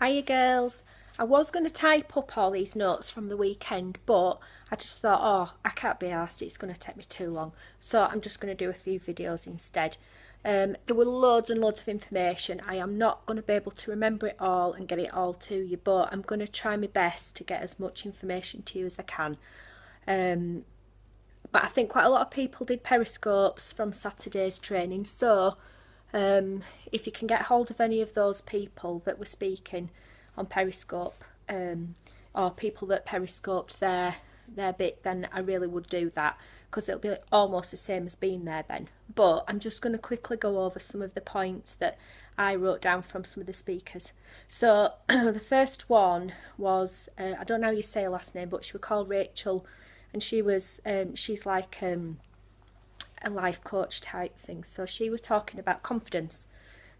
Hiya girls. I was going to type up all these notes from the weekend, but I just thought, oh, I can't be arsed, it's going to take me too long. So I'm just going to do a few videos instead. There were loads and loads of information. I am not going to be able to remember it all and get it all to you, but I'm going to try my best to get as much information to you as I can. But I think quite a lot of people did periscopes from Saturday's training, so if you can get hold of any of those people that were speaking on Periscope, or people that periscoped their bit, then I really would do that, because it'll be almost the same as being there then. But I'm just going to quickly go over some of the points that I wrote down from some of the speakers. So the first one was, I don't know how you say her last name, but she was called Rachel, and she was she's like a life coach type thing. So she was talking about confidence.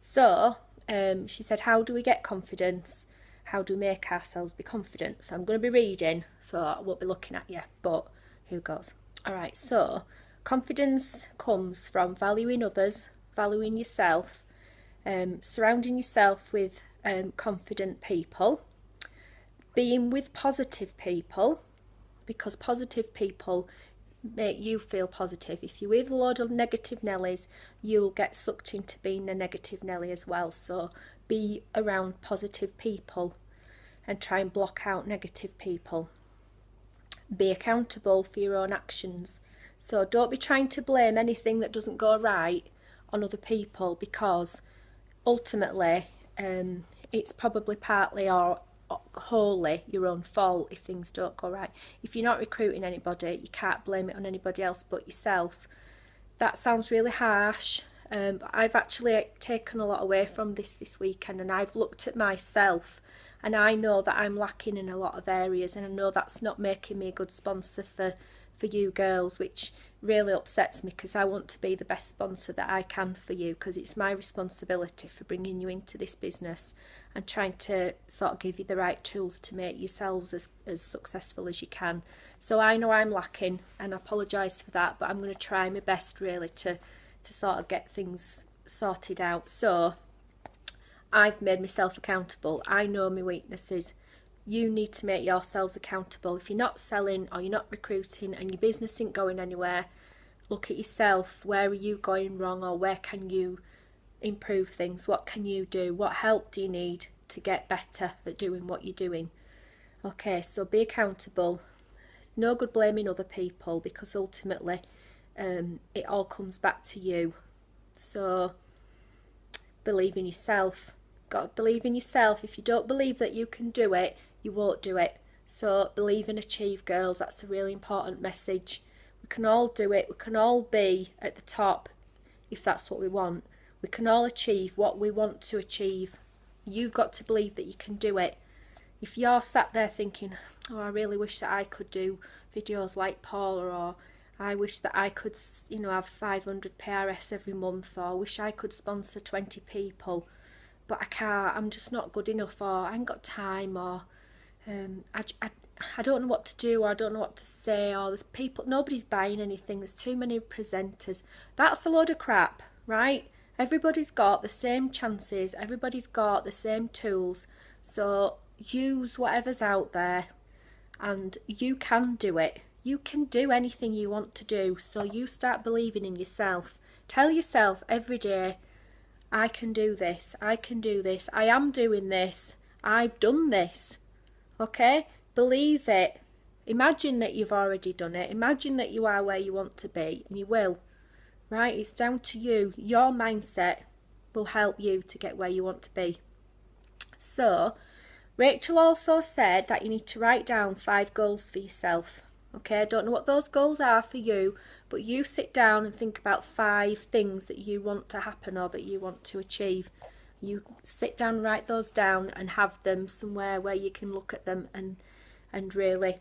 So she said, how do we get confidence? How do we make ourselves be confident? So I'm going to be reading, so I won't be looking at you, but here goes. All right, so confidence comes from valuing others, valuing yourself, surrounding yourself with confident people, being with positive people, because positive people make you feel positive. If you're with a load of negative Nellies, you'll get sucked into being a negative Nelly as well. So be around positive people and try and block out negative people. Be accountable for your own actions. So don't be trying to blame anything that doesn't go right on other people, because ultimately it's probably partly or wholly your own fault if things don't go right. If you're not recruiting anybody, you can't blame it on anybody else but yourself. That sounds really harsh, but I've actually taken a lot away from this weekend, and I've looked at myself, and I know that I'm lacking in a lot of areas, and I know that's not making me a good sponsor for you girls, which really upsets me, because I want to be the best sponsor that I can for you, because it's my responsibility for bringing you into this business and trying to sort of give you the right tools to make yourselves as successful as you can. So I know I'm lacking, and I apologise for that, but I'm going to try my best really to sort of get things sorted out. So I've made myself accountable. I know my weaknesses. You need to make yourselves accountable. If you're not selling or you're not recruiting and your business isn't going anywhere, look at yourself. Where are you going wrong, or where can you improve things? What can you do? What help do you need to get better at doing what you're doing? Okay, so be accountable. No good blaming other people, because ultimately it all comes back to you. So believe in yourself. Got to believe in yourself. If you don't believe that you can do it, you won't do it. So believe and achieve, girls. That's a really important message. We can all do it. We can all be at the top if that's what we want. We can all achieve what we want to achieve. You've got to believe that you can do it. If you're sat there thinking, oh, I really wish that I could do videos like Paula, or I wish that I could, have 500 PRS every month, or I wish I could sponsor 20 people, but I can't, I'm just not good enough, or I ain't got time, or I don't know what to do, or I don't know what to say, or there's people, nobody's buying anything, there's too many presenters. That's a load of crap, right? Everybody's got the same chances, everybody's got the same tools, so use whatever's out there, and you can do it. You can do anything you want to do, so you start believing in yourself. Tell yourself every day, I can do this, I can do this, I am doing this, I've done this. Okay? Believe it. Imagine that you've already done it. Imagine that you are where you want to be, and you will. Right? It's down to you. Your mindset will help you to get where you want to be. So, Rachel also said that you need to write down 5 goals for yourself. Okay, I don't know what those goals are for you, but you sit down and think about 5 things that you want to happen or that you want to achieve. You sit down and write those down and have them somewhere where you can look at them and really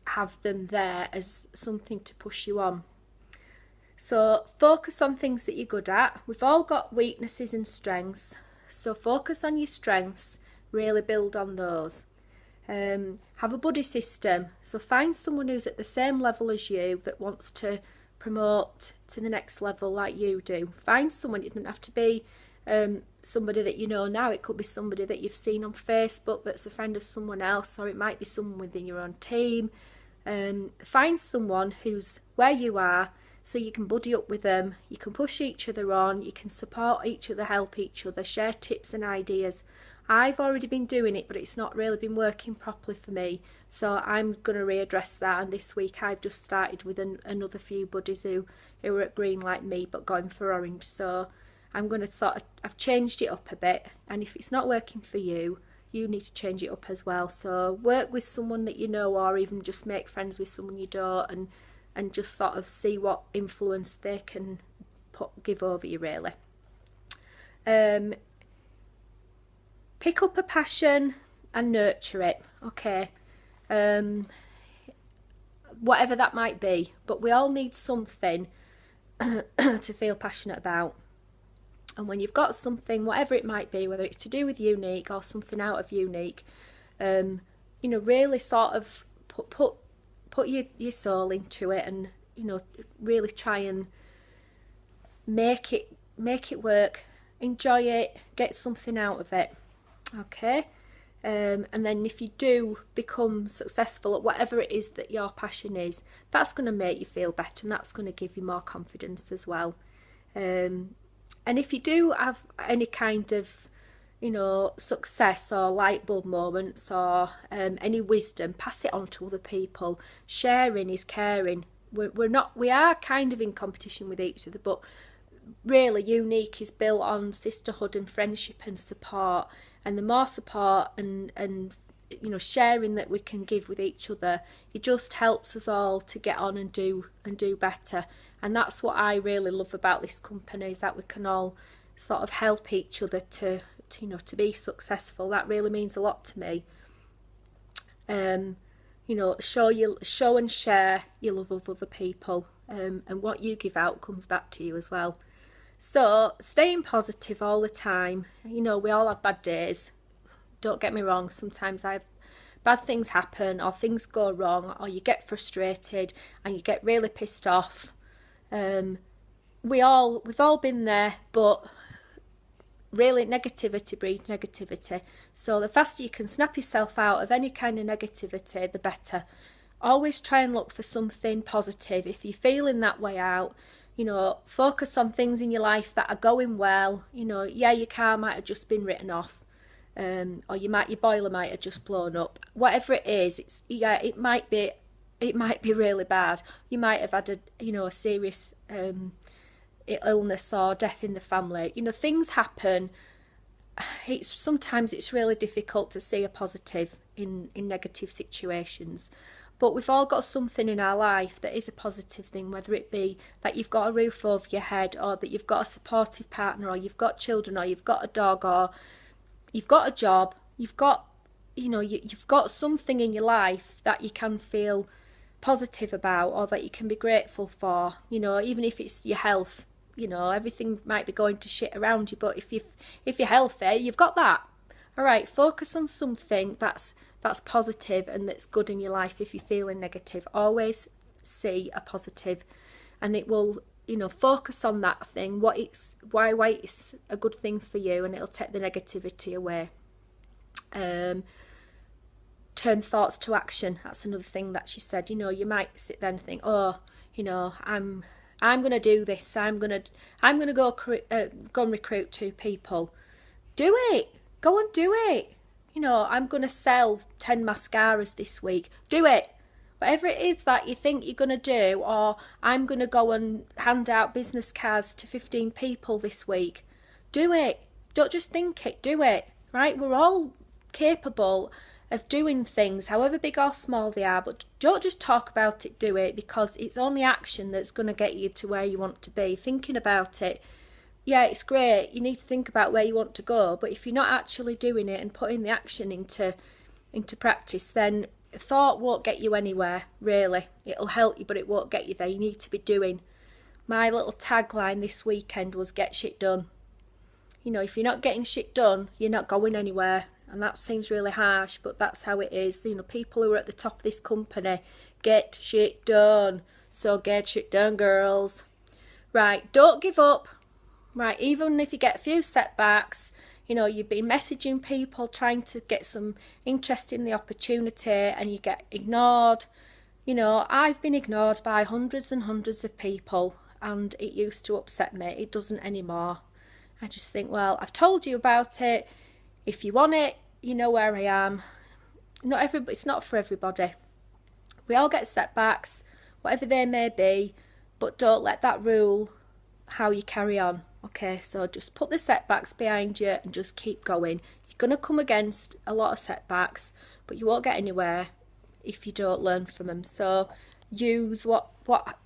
have them there as something to push you on. So focus on things that you're good at. We've all got weaknesses and strengths, so focus on your strengths, really build on those. Have a buddy system, so find someone who's at the same level as you that wants to promote to the next level like you do. Find someone. It doesn't have to be somebody that you know now, it could be somebody that you've seen on Facebook that's a friend of someone else, or it might be someone within your own team. Find someone who's where you are, so you can buddy up with them, you can push each other on, you can support each other, help each other, share tips and ideas. I've already been doing it, but it's not really been working properly for me, so I'm going to readdress that. And this week I've just started with another few buddies who are at green like me but going for orange. So I'm going to I've changed it up a bit, and if it's not working for you, you need to change it up as well. So work with someone that you know, or even just make friends with someone you don't, and just sort of see what influence they can give over you, really. Pick up a passion and nurture it, okay? Whatever that might be, but we all need something to feel passionate about. And when you've got something, whatever it might be, whether it's to do with Unique or something out of Unique, you know, really sort of put your soul into it, and, you know, really try and make it work, enjoy it, get something out of it, okay? And then if you do become successful at whatever it is that your passion is, that's going to make you feel better, and that's going to give you more confidence as well. And if you do have any kind of, you know, success or light bulb moments, or any wisdom, pass it on to other people. Sharing is caring. We are kind of in competition with each other, but really Unique is built on sisterhood and friendship and support. And the more support and you know, sharing that we can give with each other, it just helps us all to get on and do better. And that's what I really love about this company, is that we can all sort of help each other to you know, to be successful. That really means a lot to me. You know, show and share your love of other people, and what you give out comes back to you as well. So staying positive all the time. You know, we all have bad days, don't get me wrong. Sometimes bad things happen, or things go wrong, or you get frustrated and you get really pissed off. We've all been there, but really negativity breeds negativity. So the faster you can snap yourself out of any kind of negativity, the better. Always try and look for something positive. If you're feeling that way out, you know, focus on things in your life that are going well. You know, yeah, your car might have just been written off, or your boiler might have just blown up. Whatever it is, it might be really bad. You might have had a serious illness or death in the family. You know, things happen. Sometimes it's really difficult to see a positive in negative situations. But we've all got something in our life that is a positive thing, whether it be that you've got a roof over your head, or that you've got a supportive partner, or you've got children, or you've got a dog, or you've got a job. You've got something in your life that you can feel positive about, or that you can be grateful for. You know, even if it's your health. You know, everything might be going to shit around you, but if you're healthy, you've got that. All right, focus on something that's positive and that's good in your life. If you're feeling negative, always see a positive, and it will, you know, focus on that thing, why it's a good thing for you, and it'll take the negativity away. Turn thoughts to action. That's another thing that she said. You know, you might sit there and think, oh, you know, I'm going to do this. I'm going to go and recruit 2 people. Do it. Go and do it. You know, I'm going to sell 10 mascaras this week. Do it. Whatever it is that you think you're going to do, or I'm going to go and hand out business cards to 15 people this week. Do it. Don't just think it. Do it. Right? We're all capable of doing things, however big or small they are, but don't just talk about it, do it, because it's only action that's going to get you to where you want to be. Thinking about it, yeah, it's great, you need to think about where you want to go, but if you're not actually doing it and putting the action into practice, then thought won't get you anywhere, really. It'll help you, but it won't get you there. You need to be doing. My little tagline this weekend was get shit done. You know, if you're not getting shit done, you're not going anywhere. And that seems really harsh, but that's how it is. You know, people who are at the top of this company get shit done. So get shit done, girls. Right, don't give up. right? Even if you get a few setbacks, you know, you've been messaging people trying to get some interest in the opportunity and you get ignored. You know, I've been ignored by hundreds and hundreds of people, and it used to upset me. It doesn't anymore. I just think, well, I've told you about it. If you want it, you know where I am. It's not for everybody. We all get setbacks, whatever they may be, but don't let that rule how you carry on. Okay, so just put the setbacks behind you and just keep going. You're going to come against a lot of setbacks, but you won't get anywhere if you don't learn from them. So use what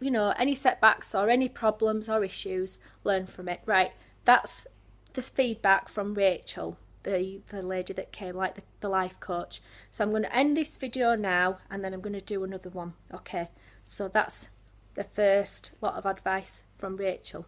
you know, any setbacks or any problems or issues, learn from it. Right, that's the feedback from Rachel, the lady that came, like the life coach. So I'm going to end this video now, and then I'm going to do another one. Okay, so that's the first lot of advice from Rachel.